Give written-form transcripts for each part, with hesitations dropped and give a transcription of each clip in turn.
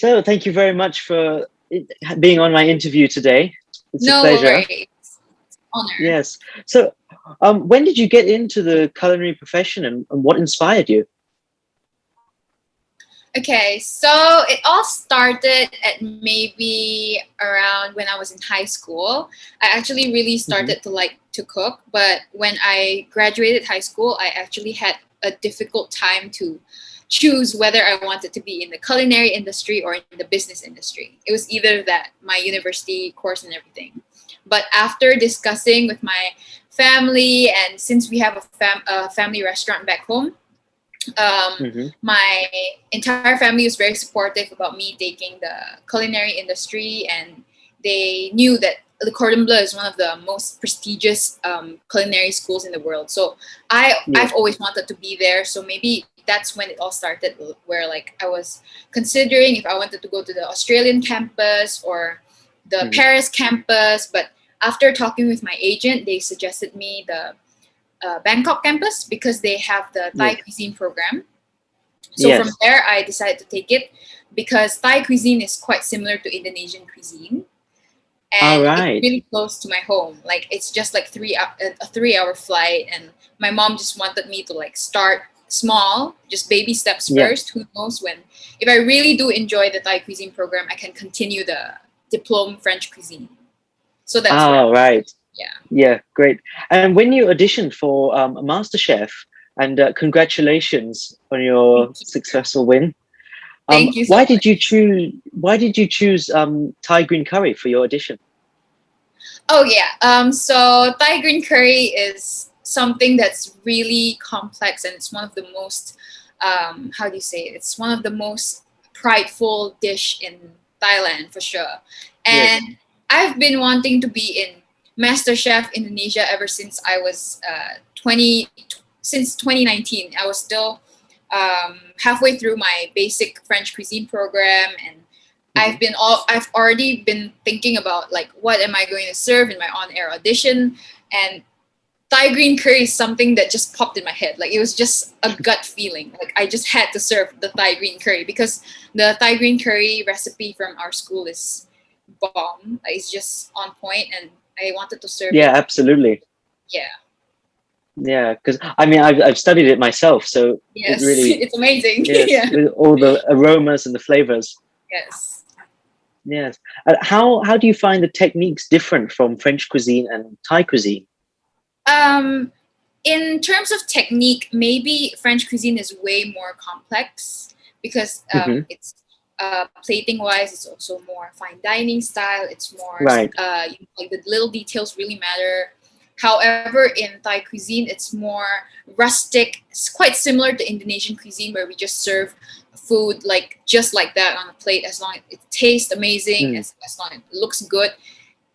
So thank you very much for being on my interview today. It's a No pleasure. worries. Honor. Yes. So when did you get into the culinary profession and what inspired you? Okay, so it all started at maybe around when I was in high school. I actually really started to like to cook, but when I graduated high school, I actually had a difficult time to choose whether I wanted to be in the culinary industry or in the business industry. It was either that, my university course and everything. But after discussing with my family, and since we have a family restaurant back home, my entire family was very supportive about me taking the culinary industry, and they knew that the Cordon Bleu is one of the most prestigious culinary schools in the world. So I've always wanted to be there. So maybe that's when it all started, where like I was considering if I wanted to go to the Australian campus or the Paris campus. But after talking with my agent, they suggested me the Bangkok campus because they have the Thai cuisine program. So from there, I decided to take it because Thai cuisine is quite similar to Indonesian cuisine. And it's really close to my home. Like it's just like a 3-hour flight. And my mom just wanted me to like start small, just baby steps first. Who knows when, if I really do enjoy the Thai cuisine program, I can continue the diploma French cuisine. So that's right. Yeah, great. And when you auditioned for MasterChef, and congratulations on your successful win. Thank you so why much. did you choose Thai green curry for your audition? Oh yeah, so Thai green curry is something that's really complex, and it's one of the most how do you say it? It's one of the most prideful dish in Thailand for sure. And I've been wanting to be in MasterChef Indonesia ever since I was since 2019. I was still halfway through my basic French cuisine program, and I've already been thinking about like what am I going to serve in my on-air audition, and Thai green curry is something that just popped in my head. Like it was just a gut feeling. Like I just had to serve the Thai green curry because the Thai green curry recipe from our school is bomb. Like, it's just on point, and I wanted to serve it. Yeah, absolutely. Yeah, because I mean I've studied it myself, so yes, it really, it's amazing. with all the aromas and the flavors. Yes. How do you find the techniques different from French cuisine and Thai cuisine? In terms of technique, maybe French cuisine is way more complex because it's plating wise, it's also more fine dining style. It's more like the little details really matter. However, in Thai cuisine, it's more rustic. It's quite similar to Indonesian cuisine, where we just serve food like just like that on a plate. As long as it tastes amazing, as long as it looks good,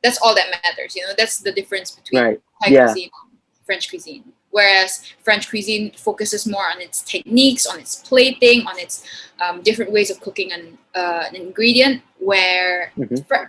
that's all that matters. You know, that's the difference between Thai cuisine and French cuisine. Whereas French cuisine focuses more on its techniques, on its plating, on its different ways of cooking an ingredient, where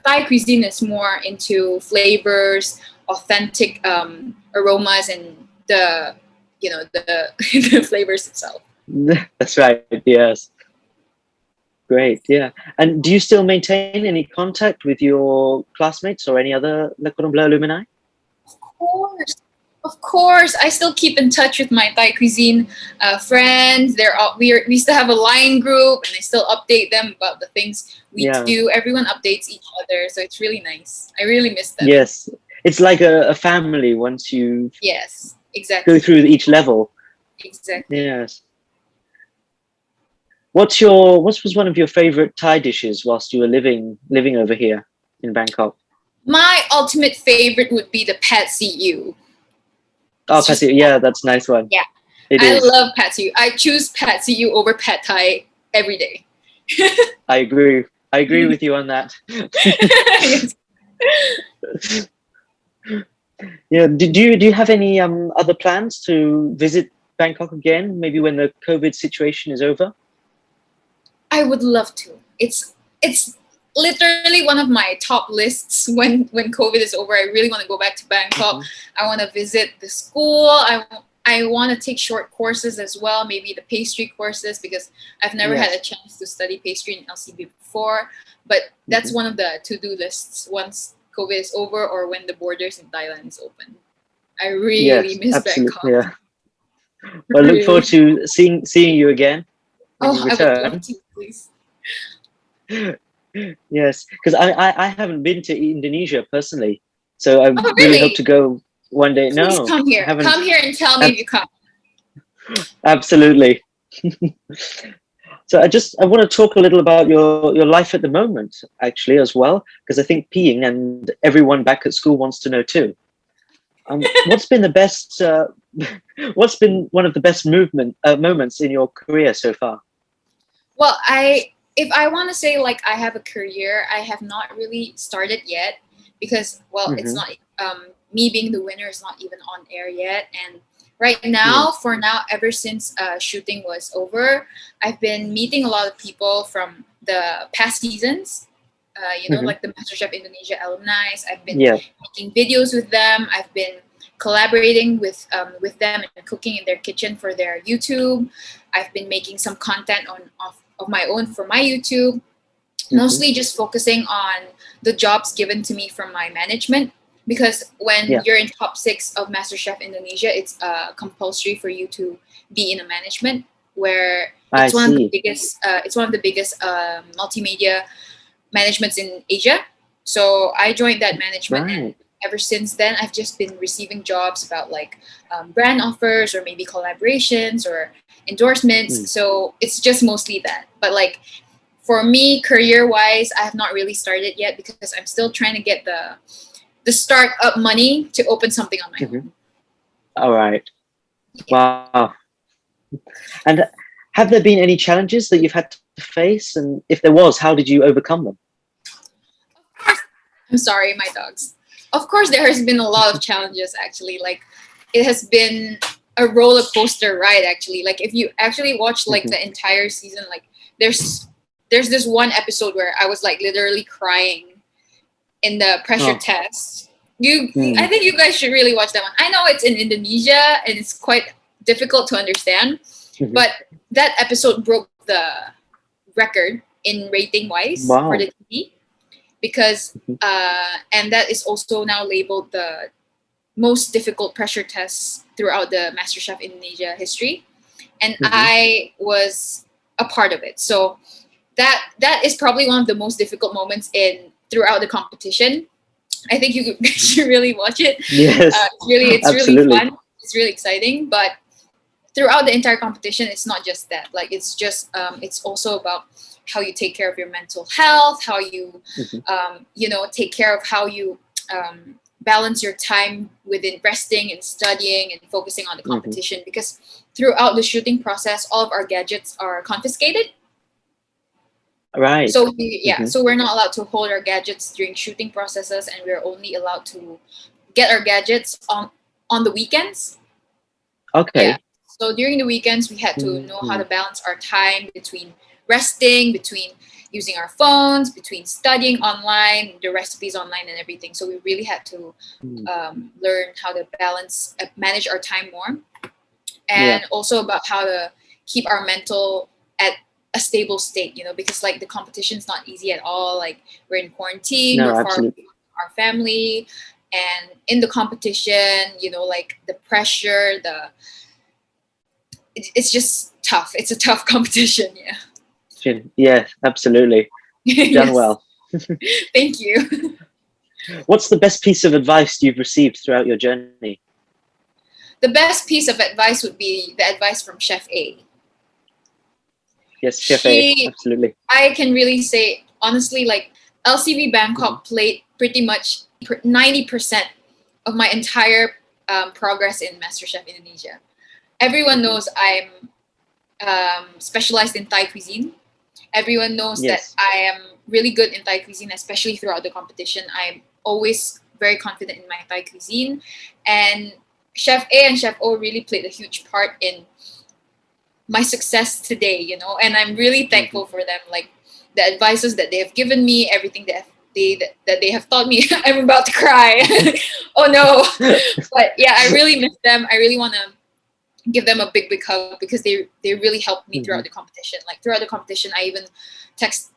Thai cuisine is more into flavors, authentic aromas, and the flavors itself. That's right. Yes. Great. Yeah. And do you still maintain any contact with your classmates or any other Le Cordon Bleu alumni? Of course, I still keep in touch with my Thai cuisine friends. We still have a line group, and I still update them about the things we do. Everyone updates each other, so it's really nice. I really miss them. Yes, it's like a family once you exactly go through each level. Exactly. Yes. What was one of your favorite Thai dishes whilst you were living over here in Bangkok? My ultimate favorite would be the pad see ew. Oh, pad see ew. Yeah, that's a nice one. Yeah, I love pad see ew. I choose pad see ew over pad Thai every day. I agree with you on that. Yeah. Do you have any other plans to visit Bangkok again? Maybe when the COVID situation is over? I would love to. It's literally one of my top lists when COVID is over. I really want to go back to Bangkok. I want to visit the school. I I want to take short courses as well, maybe the pastry courses, because I've never had a chance to study pastry in LCB before. But that's one of the to-do lists once COVID is over or when the borders in Thailand is open. I really miss Bangkok. Yeah. Well, I look forward to seeing you again when you return. I would love to, please. Yes, because I haven't been to Indonesia personally, so I really? really hope to go one day. Please no, come here. Come here and tell me if you come. Absolutely. So I want to talk a little about your life at the moment, actually, as well, because I think Piying and everyone back at school wants to know too. What's been the best? What's been one of the best moments in your career so far? Well, if I want to say like I have a career, I have not really started yet because it's not me being the winner is not even on air yet. And right now, for now, ever since shooting was over, I've been meeting a lot of people from the past seasons. Like the MasterChef Indonesia alumni. I've been making videos with them. I've been collaborating with them and cooking in their kitchen for their YouTube. I've been making some content of my own for my YouTube, mostly just focusing on the jobs given to me from my management. Because when you're in top 6 of MasterChef Indonesia, it's compulsory for you to be in a management where it's one of the biggest. It's one of the biggest multimedia managements in Asia. So I joined that management, and ever since then, I've just been receiving jobs about like brand offers or maybe collaborations or endorsements. So it's just mostly that. But like for me, career-wise, I have not really started yet because I'm still trying to get the start-up money to open something on my own. All right. Wow. And have there been any challenges that you've had to face? And if there was, how did you overcome them? I'm sorry, my dogs. Of course, there has been a lot of challenges, actually. Like, it has been a roller coaster ride, actually. Like, if you actually watch, like, the entire season, like, there's this one episode where I was, like, literally crying in the pressure test. I think you guys should really watch that one. I know it's in Indonesia, and it's quite difficult to understand. But that episode broke the record in rating-wise for the TV. Because and that is also now labeled the most difficult pressure tests throughout the MasterChef Indonesia history, and I was a part of it. So that is probably one of the most difficult moments throughout the competition. I think you should really watch it. Yes, it's really fun. It's really exciting. But throughout the entire competition, it's not just that. Like it's just it's also about how you take care of your mental health, how you, take care of how you balance your time within resting and studying and focusing on the competition. Because throughout the shooting process, all of our gadgets are confiscated. Right. So so we're not allowed to hold our gadgets during shooting processes, and we're only allowed to get our gadgets on the weekends. Okay. Yeah. So during the weekends, we had to know how to balance our time between resting, between using our phones, between studying online, the recipes online and everything. So we really had to learn how to manage our time more. And also about how to keep our mental at a stable state, because like the competition is not easy at all. Like we're in quarantine, we're far away from our family. And in the competition, like the pressure, it's just tough. It's a tough competition, Yeah, absolutely. Done well. Thank you. What's the best piece of advice you've received throughout your journey? The best piece of advice would be the advice from Chef A. Yes, Chef A, absolutely. I can really say, honestly, like LCB Bangkok played pretty much 90% of my entire progress in MasterChef Indonesia. Everyone knows I'm specialized in Thai cuisine. Everyone knows that I am really good in Thai cuisine, especially throughout the competition. I'm always very confident in my Thai cuisine. And Chef A and Chef O really played a huge part in my success today, and I'm really thankful for them. Like the advices that they have given me, everything that they have taught me. I'm about to cry. Oh no. But yeah, I really miss them. I really want to give them a big hug because they really helped me throughout the competition. Like throughout the competition, I even text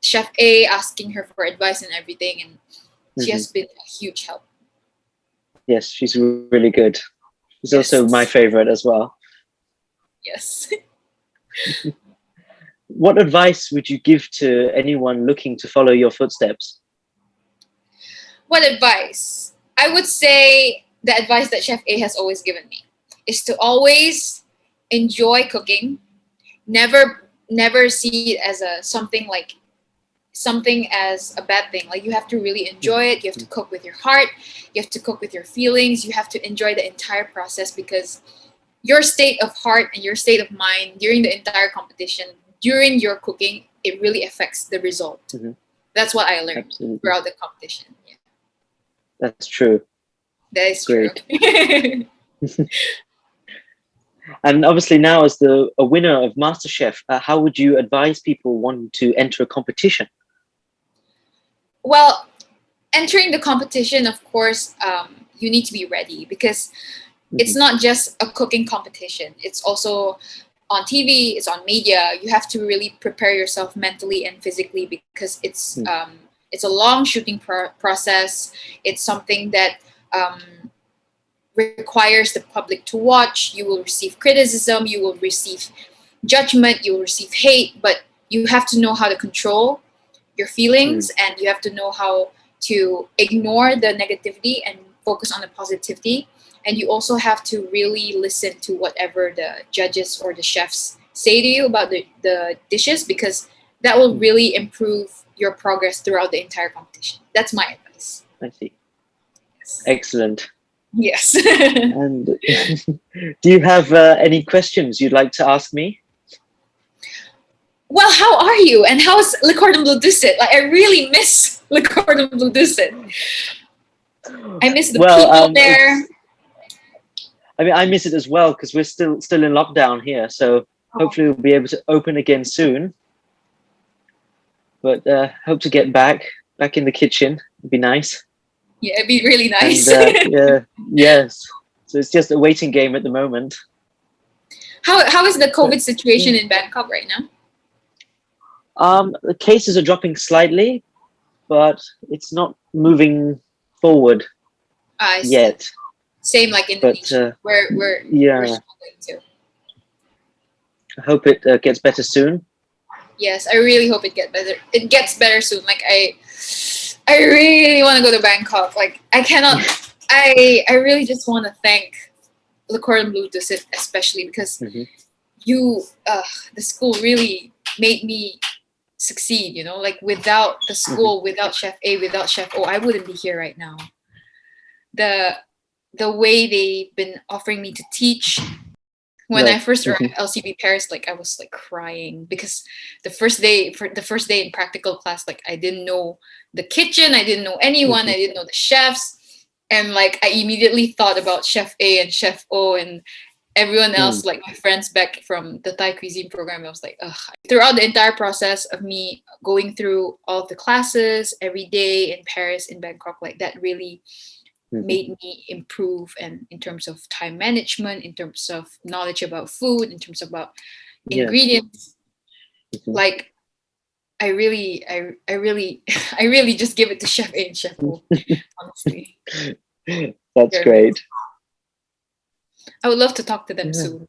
Chef A asking her for advice and everything, and she has been a huge help. Yes, she's really good. She's also my favorite as well. Yes. What advice would you give to anyone looking to follow your footsteps? What advice? I would say the advice that Chef A has always given me is to always enjoy cooking. Never see it as something as a bad thing. Like you have to really enjoy it. You have to cook with your heart. You have to cook with your feelings. You have to enjoy the entire process, because your state of heart and your state of mind during the entire competition, during your cooking, it really affects the result. That's what I learned throughout the competition. Yeah. That's true. That is great. True. And obviously now as a winner of MasterChef, how would you advise people wanting to enter a competition? Well, entering the competition, of course, you need to be ready, because it's not just a cooking competition. It's also on TV, it's on media. You have to really prepare yourself mentally and physically, because it's a long shooting process. It's something that requires the public to watch. You will receive criticism, you will receive judgment, you will receive hate, but you have to know how to control your feelings, and you have to know how to ignore the negativity and focus on the positivity. And you also have to really listen to whatever the judges or the chefs say to you about the dishes, because that will really improve your progress throughout the entire competition. That's my advice. I see. Yes. Excellent. Yes. And do you have any questions you'd like to ask me? Well, how are you? And how's Le Cordon Bleu Dusit? Like, I really miss Le Cordon Bleu Dusit. I miss the people there. I mean, I miss it as well, because we're still in lockdown here. So hopefully we'll be able to open again soon. But hope to get back in the kitchen. It'd be nice. Yeah, it'd be really nice. And, yes. So it's just a waiting game at the moment. How is the COVID situation in Bangkok right now? The cases are dropping slightly, but it's not moving forward yet. Same like Indonesia, where we're struggling too. I hope it gets better soon. Yes, I really hope it gets better. It gets better soon. Like I really want to go to Bangkok. Like I cannot. I really just want to thank Le Cordon Bleu Dusit, especially because the school really made me succeed. You know, like without the school, without Chef A, without Chef O, I wouldn't be here right now. The way they've been offering me to teach. When I first arrived at LCB Paris, like I was like crying, because the first day in practical class, like I didn't know the kitchen, I didn't know anyone, I didn't know the chefs, and like I immediately thought about Chef A and Chef O and everyone else, like my friends back from the Thai cuisine program. I was like, ugh. Throughout the entire process of me going through all of the classes every day in Paris, in Bangkok, like that really made me improve, and in terms of time management, in terms of knowledge about food, in terms of about ingredients, like I really just give it to Chef A and Chef O, honestly. That's great. I would love to talk to them soon.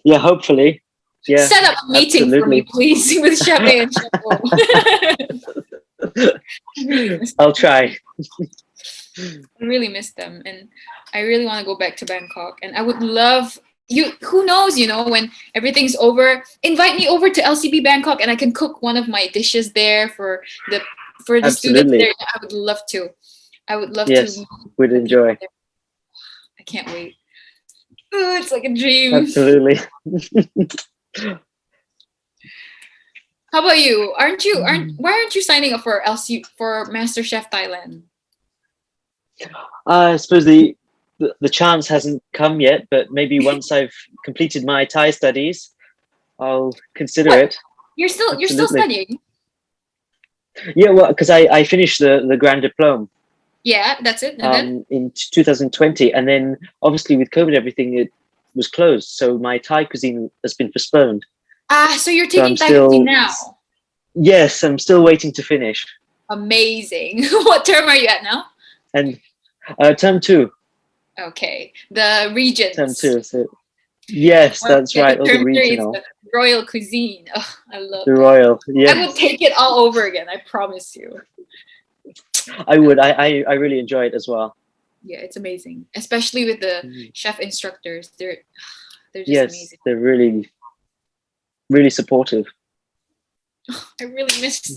Yeah, hopefully. Yeah. Set up a meeting for me, please, with Chef A and Chef O. I'll try. I really miss them, and I really want to go back to Bangkok, and I would love you. Who knows, you know, when everything's over, invite me over to LCB Bangkok, and I can cook one of my dishes there for the students there. I would love to. I would love to. Yes, we'd enjoy. I can't wait. Ooh, it's like a dream. Absolutely. How about you? Why aren't you signing up for MasterChef Thailand? I suppose the chance hasn't come yet, but maybe once I've completed my Thai studies, I'll consider it. You're still studying? Yeah, well, because I finished the Grand Diplôme. Yeah, that's it. And then? In 2020, and then obviously with COVID, everything was closed, so my Thai cuisine has been postponed. So you're So taking I'm Thai still cuisine now. yes, I'm still waiting to finish. Amazing. What term are you at now? And term 2. Okay, the regions. Term 2. So yes, Well, that's right. All the term 3 is regional, the royal cuisine. Oh, I love the that. royal. I Yes, would take it all over again. I promise you. I would. I really enjoy it as well. Yeah, it's amazing, especially with the chef instructors. They're just Yes, amazing. they're really, really supportive. I really miss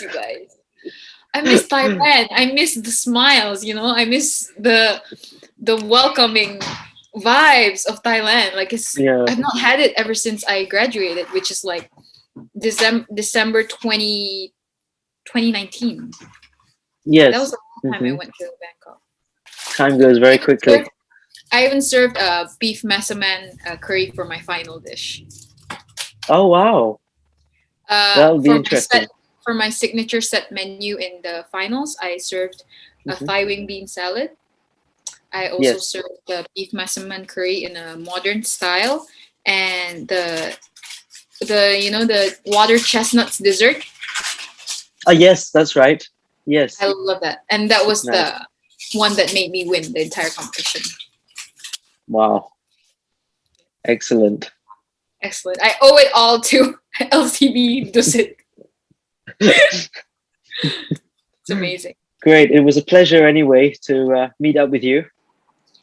you guys. I miss Thailand. I miss the smiles, you know. I miss the welcoming vibes of Thailand. Like Yeah. I've not had it ever since I graduated, which is like December 2019. Yes. That was the last time I went to Bangkok. Time goes very quickly. I even served a beef massaman curry for my final dish. Oh wow, that would be interesting. For my signature set menu in the finals, I served a thigh wing bean salad. I also served the beef massaman curry in a modern style, and the water chestnuts dessert. Oh yes, that's right. Yes, I love that, and that was nice. the one that made me win the entire competition. Wow, excellent. Excellent. I owe it all to LCB Dusit. It's amazing. Great. It was a pleasure anyway to meet up with you.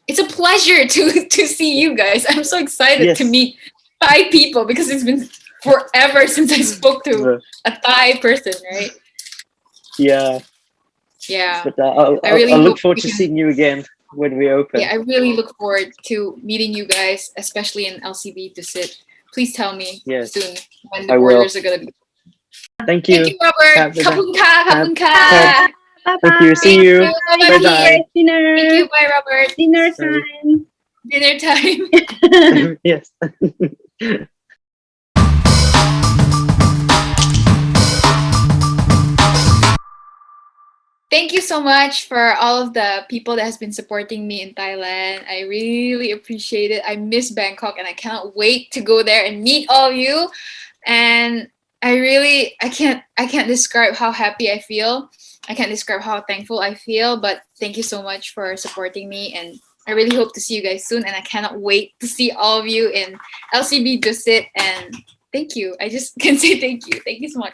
It's a pleasure to see you guys. I'm so excited to meet Thai people because it's been forever since I spoke to a Thai person, right? Yeah. Yeah. But I'll look forward to seeing you again when we open. Yeah, I really look forward to meeting you guys, especially in LCB Dusit. Please tell me soon when the orders are going to be. Thank you. Thank you, Robert. Kapun ka. Thank you. See you. Bye bye. Dinner. Thank you. Bye, Robert. Dinner time. Dinner time. Yes. Thank you so much for all of the people that has been supporting me in Thailand. I really appreciate it. I miss Bangkok and I cannot wait to go there and meet all of you. And I can't describe how happy I feel. I can't describe how thankful I feel, but thank you so much for supporting me, and I really hope to see you guys soon, and I cannot wait to see all of you in LCB Dusit, and thank you. I just can say thank you. Thank you so much.